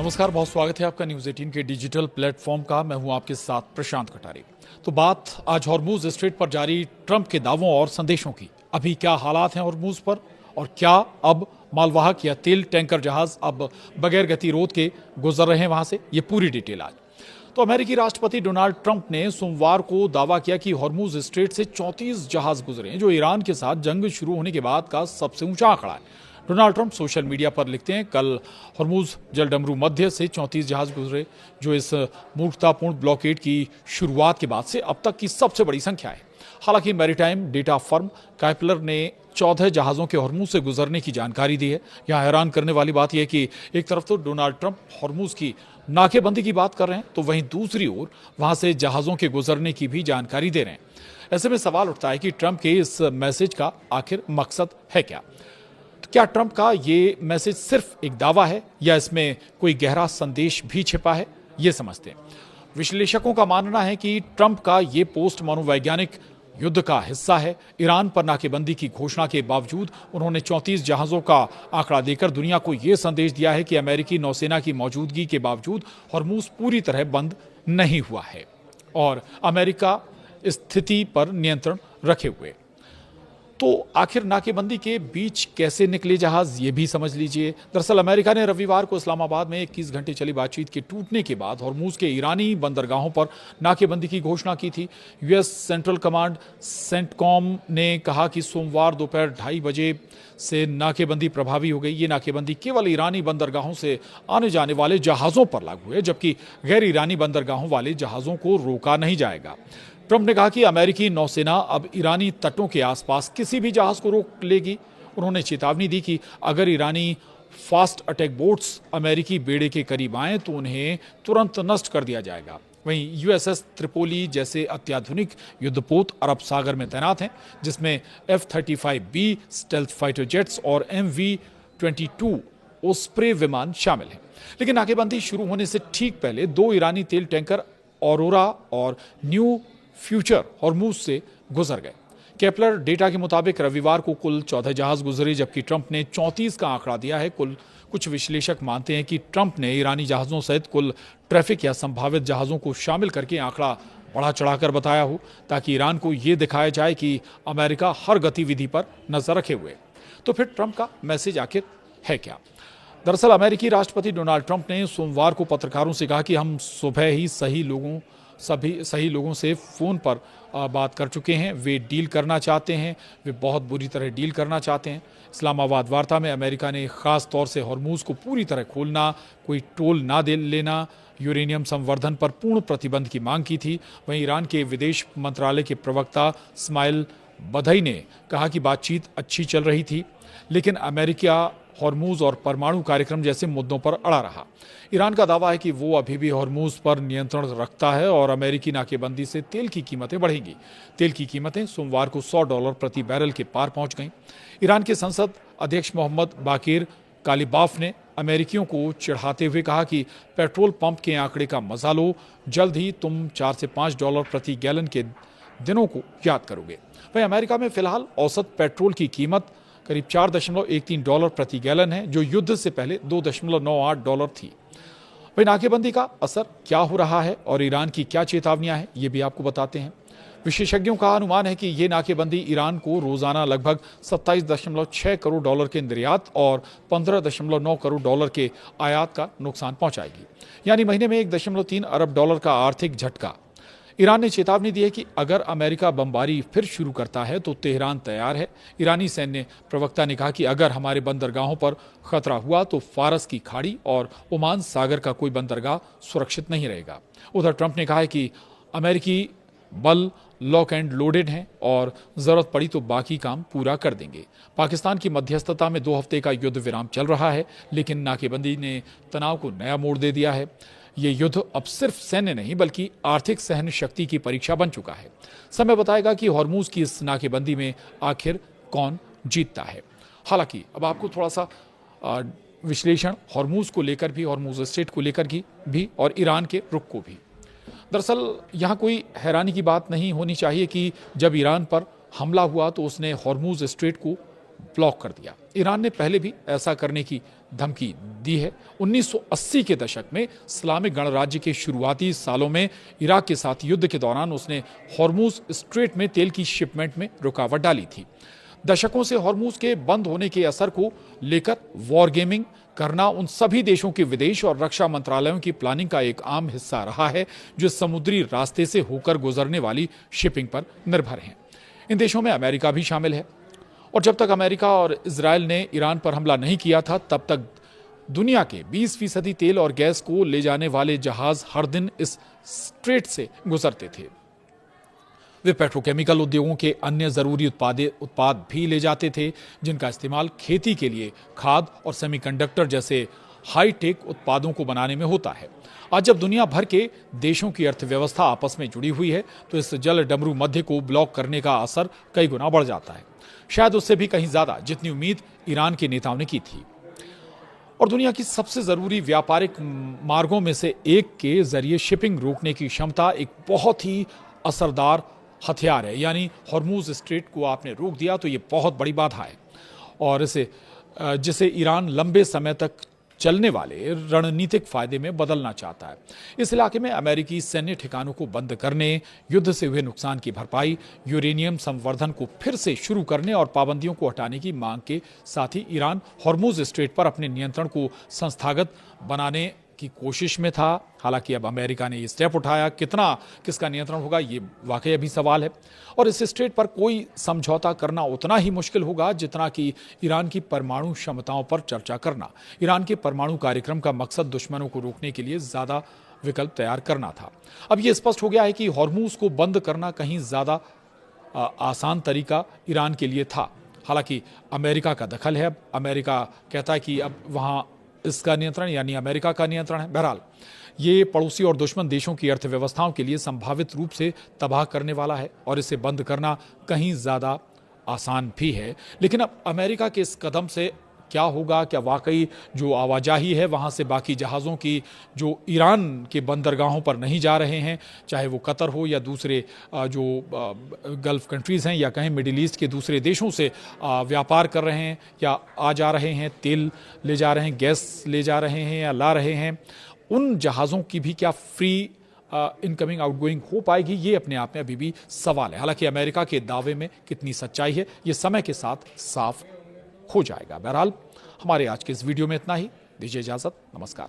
नमस्कार, बहुत स्वागत है आपका न्यूज़ 18 के डिजिटल प्लेटफॉर्म का। मैं हूं आपके साथ प्रशांत कटारे। तो बात आज हॉर्मूज स्ट्रेट पर जारी ट्रंप के दावों और संदेशों की। अभी क्या हालात हैं हॉर्मूज पर, और क्या अब मालवाहक या तेल टैंकर जहाज अब बगैर गतिरोध के गुजर रहे हैं वहां से, ये पूरी डिटेल आज। तो अमेरिकी राष्ट्रपति डोनाल्ड ट्रंप ने सोमवार को दावा किया कि हॉर्मूज स्ट्रेट से 34 जहाज गुजरे हैं, जो ईरान के साथ जंग शुरू होने के बाद का सबसे ऊंचा आंकड़ा है। डोनाल्ड ट्रंप सोशल मीडिया पर लिखते हैं, कल हॉर्मूज जलडमरू मध्य से 34 जहाज गुजरे, जो इस मूर्खतापूर्ण ब्लॉकेड की शुरुआत के बाद से अब तक की सबसे बड़ी संख्या है। हालांकि मैरीटाइम डेटा फर्म कैपलर ने 14 जहाज़ों के हॉर्मूज से गुजरने की जानकारी दी है। यहाँ हैरान करने वाली बात यह है कि एक तरफ तो डोनाल्ड ट्रंप हॉर्मूज की नाकेबंदी की बात कर रहे हैं, तो वहीं दूसरी ओर वहां से जहाज़ों के गुजरने की भी जानकारी दे रहे हैं। ऐसे में सवाल उठता है कि ट्रंप के इस मैसेज का आखिर मकसद है क्या? क्या ट्रंप का ये मैसेज सिर्फ एक दावा है, या इसमें कोई गहरा संदेश भी छिपा है? ये समझते हैं। विश्लेषकों का मानना है कि ट्रंप का ये पोस्ट मनोवैज्ञानिक युद्ध का हिस्सा है। ईरान पर नाकेबंदी की घोषणा के बावजूद उन्होंने 34 जहाजों का आंकड़ा देकर दुनिया को ये संदेश दिया है कि अमेरिकी नौसेना की मौजूदगी के बावजूद हॉर्मूज पूरी तरह बंद नहीं हुआ है और अमेरिका स्थिति पर नियंत्रण रखे हुए। तो आखिर नाकेबंदी के बीच कैसे निकले जहाज, ये भी समझ लीजिए। दरअसल अमेरिका ने रविवार को इस्लामाबाद में 21 घंटे चली बातचीत के टूटने के बाद हॉर्मूज के ईरानी बंदरगाहों पर नाकेबंदी की घोषणा की थी। यूएस सेंट्रल कमांड सेंटकॉम ने कहा कि सोमवार दोपहर 2:30 बजे से नाकेबंदी प्रभावी हो गई। ये नाकेबंदी केवल ईरानी बंदरगाहों से आने जाने वाले जहाज़ों पर लागू है, जबकि गैर ईरानी बंदरगाहों वाले जहाज़ों को रोका नहीं जाएगा। ट्रंप ने कहा कि अमेरिकी नौसेना अब ईरानी तटों के आसपास किसी भी जहाज को रोक लेगी। उन्होंने चेतावनी दी कि अगर ईरानी फास्ट अटैक बोट्स अमेरिकी बेड़े के करीब आएं तो उन्हें तुरंत नष्ट कर दिया जाएगा। वहीं यूएसएस त्रिपोली जैसे अत्याधुनिक युद्धपोत अरब सागर में तैनात हैं, जिसमें F-35B स्टेल्थ फाइटर जेट्स और MV-22 ओस्प्रे विमान शामिल हैं। लेकिन नाकेबंदी शुरू होने से ठीक पहले 2 ईरानी तेल टैंकर ऑरोरा और न्यू फ्यूचर हॉर्मूज से गुजर गए। केपलर डेटा के मुताबिक रविवार को कुल 14 जहाज गुजरे, जबकि ट्रंप ने 34 का आंकड़ा दिया है। कुछ विश्लेषक मानते हैं कि ट्रंप ने ईरानी जहाज़ों सहित कुल ट्रैफिक या संभावित जहाज़ों को शामिल करके आंकड़ा बढ़ा चढ़ाकर बताया हो, ताकि ईरान को ये दिखाया जाए कि अमेरिका हर गतिविधि पर नजर रखे हुए। तो फिर ट्रंप का मैसेज आखिर है क्या? दरअसल अमेरिकी राष्ट्रपति डोनाल्ड ट्रंप ने सोमवार को पत्रकारों से कहा कि हम सुबह ही सही लोगों से फ़ोन पर बात कर चुके हैं। वे डील करना चाहते हैं, वे बहुत बुरी तरह डील करना चाहते हैं। इस्लामाबाद वार्ता में अमेरिका ने ख़ास तौर से हॉर्मूज को पूरी तरह खोलना, कोई टोल ना दे लेना, यूरेनियम संवर्धन पर पूर्ण प्रतिबंध की मांग की थी। वहीं ईरान के विदेश मंत्रालय के प्रवक्ता इस्माइल बधई ने कहा कि बातचीत अच्छी चल रही थी, लेकिन अमेरिका हॉर्मूज और परमाणु कार्यक्रम जैसे मुद्दों पर अड़ा रहा। ईरान का दावा है कि वो अभी भी हॉर्मूज पर नियंत्रण रखता है और अमेरिकी नाकेबंदी से तेल की कीमतें बढ़ेंगी। तेल की कीमतें सोमवार को $100 प्रति बैरल के पार पहुंच गईं। ईरान के संसद अध्यक्ष मोहम्मद बाकिर कालिबाफ ने अमेरिकियों को चिढ़ाते हुए कहा कि पेट्रोल पंप के आंकड़े का मजा लो, जल्द ही तुम $4 से $5 प्रति गैलन के दिनों को याद करोगे। वहीं अमेरिका में फिलहाल औसत पेट्रोल की कीमत करीब $4.13 प्रति गैलन है, जो युद्ध से पहले $2.98 थी। वहीं नाकेबंदी का असर क्या हो रहा है और ईरान की क्या चेतावनियां हैं, ये भी आपको बताते हैं। विशेषज्ञों का अनुमान है कि ये नाकेबंदी ईरान को रोजाना लगभग $27.6 करोड़ के निर्यात और $15.9 करोड़ के आयात का नुकसान पहुंचाएगी, यानी महीने में $1.3 अरब का आर्थिक झटका। ईरान ने चेतावनी दी है कि अगर अमेरिका बमबारी फिर शुरू करता है तो तेहरान तैयार है। ईरानी सैन्य प्रवक्ता ने कहा कि अगर हमारे बंदरगाहों पर खतरा हुआ तो फारस की खाड़ी और ओमान सागर का कोई बंदरगाह सुरक्षित नहीं रहेगा। उधर ट्रंप ने कहा है कि अमेरिकी बल लॉक एंड लोडेड हैं और जरूरत पड़ी तो बाकी काम पूरा कर देंगे। पाकिस्तान की मध्यस्थता में 2 हफ्ते का युद्ध विराम चल रहा है, लेकिन नाकेबंदी ने तनाव को नया मोड़ दे दिया है। ये युद्ध अब सिर्फ सैन्य नहीं बल्कि आर्थिक सहन शक्ति की परीक्षा बन चुका है। समय बताएगा कि हॉर्मूज की इस नाकेबंदी में आखिर कौन जीतता है। हालांकि अब आपको थोड़ा सा विश्लेषण हॉर्मूज को लेकर भी, हॉर्मूज स्ट्रेट को लेकर भी और ईरान के रुख को भी। दरअसल यहाँ कोई हैरानी की बात नहीं होनी चाहिए कि जब ईरान पर हमला हुआ तो उसने हॉर्मूज स्ट्रेट को ब्लॉक कर दिया। ईरान ने पहले भी ऐसा करने की धमकी दी है। 1980 के दशक में इस्लामिक गणराज्य के शुरुआती सालों में इराक के साथ युद्ध के दौरान उसने हॉर्मुज स्ट्रेट में तेल की शिपमेंट में रुकावट डाली थी। दशकों से हॉर्मुज के बंद होने के असर को लेकर वॉर गेमिंग करना उन सभी देशों के विदेश और रक्षा मंत्रालयों की प्लानिंग का एक आम हिस्सा रहा है जो समुद्री रास्ते से होकर गुजरने वाली शिपिंग पर निर्भर हैं। इन देशों में अमेरिका भी शामिल है और जब तक अमेरिका और इजरायल ने ईरान पर हमला नहीं किया था तब तक दुनिया के 20% तेल और गैस को ले जाने वाले जहाज हर दिन इस स्ट्रेट से गुजरते थे। वे पेट्रोकेमिकल उद्योगों के अन्य जरूरी उत्पाद भी ले जाते थे जिनका इस्तेमाल खेती के लिए खाद और सेमीकंडक्टर जैसे हाई टेक उत्पादों को बनाने में होता है। आज जब दुनिया भर के देशों की अर्थव्यवस्था आपस में जुड़ी हुई है तो इस जल डमरू मध्य को ब्लॉक करने का असर कई गुना बढ़ जाता है, शायद उससे भी कहीं ज्यादा जितनी उम्मीद ईरान के नेताओं ने की थी। और दुनिया की सबसे जरूरी व्यापारिक मार्गों में से एक के जरिए शिपिंग रोकने की क्षमता एक बहुत ही असरदार हथियार है। यानी हॉर्मुज स्ट्रेट को आपने रोक दिया तो ये बहुत बड़ी बाधा है और जिसे ईरान लंबे समय तक चलने वाले रणनीतिक फायदे में बदलना चाहता है। इस इलाके में अमेरिकी सैन्य ठिकानों को बंद करने, युद्ध से हुए नुकसान की भरपाई, यूरेनियम संवर्धन को फिर से शुरू करने और पाबंदियों को हटाने की मांग के साथ ही ईरान हॉर्मुज स्ट्रेट पर अपने नियंत्रण को संस्थागत बनाने की कोशिश में था। हालांकि अब अमेरिका ने ये स्टेप उठाया, किसका नियंत्रण होगा ये वाकई अभी सवाल है और इस स्ट्रेट पर कोई समझौता करना उतना ही मुश्किल होगा जितना कि ईरान की परमाणु क्षमताओं पर चर्चा करना। ईरान के परमाणु कार्यक्रम का मकसद दुश्मनों को रोकने के लिए ज्यादा विकल्प तैयार करना था। अब ये स्पष्ट हो गया है कि हॉर्मुज को बंद करना कहीं ज्यादा आसान तरीका ईरान के लिए था। हालांकि अमेरिका का दखल है, अब अमेरिका कहता है कि अब वहां इसका नियंत्रण यानी अमेरिका का नियंत्रण है। बहरहाल ये पड़ोसी और दुश्मन देशों की अर्थव्यवस्थाओं के लिए संभावित रूप से तबाह करने वाला है और इसे बंद करना कहीं ज्यादा आसान भी है। लेकिन अब अमेरिका के इस कदम से क्या होगा? क्या वाकई जो आवाजाही है वहां से बाकी जहाज़ों की जो ईरान के बंदरगाहों पर नहीं जा रहे हैं, चाहे वो कतर हो या दूसरे जो गल्फ कंट्रीज़ हैं या कहें मिडिल ईस्ट के दूसरे देशों से व्यापार कर रहे हैं या आ जा रहे हैं, तेल ले जा रहे हैं, गैस ले जा रहे हैं या ला रहे हैं, उन जहाज़ों की भी क्या फ्री इनकमिंग आउटगोइंग हो पाएगी? ये अपने आप में अभी भी सवाल है। हालांकि अमेरिका के दावे में कितनी सच्चाई है ये समय के साथ साफ हो जाएगा। बहरहाल हमारे आज के इस वीडियो में इतना ही। दीजिए इजाजत। नमस्कार।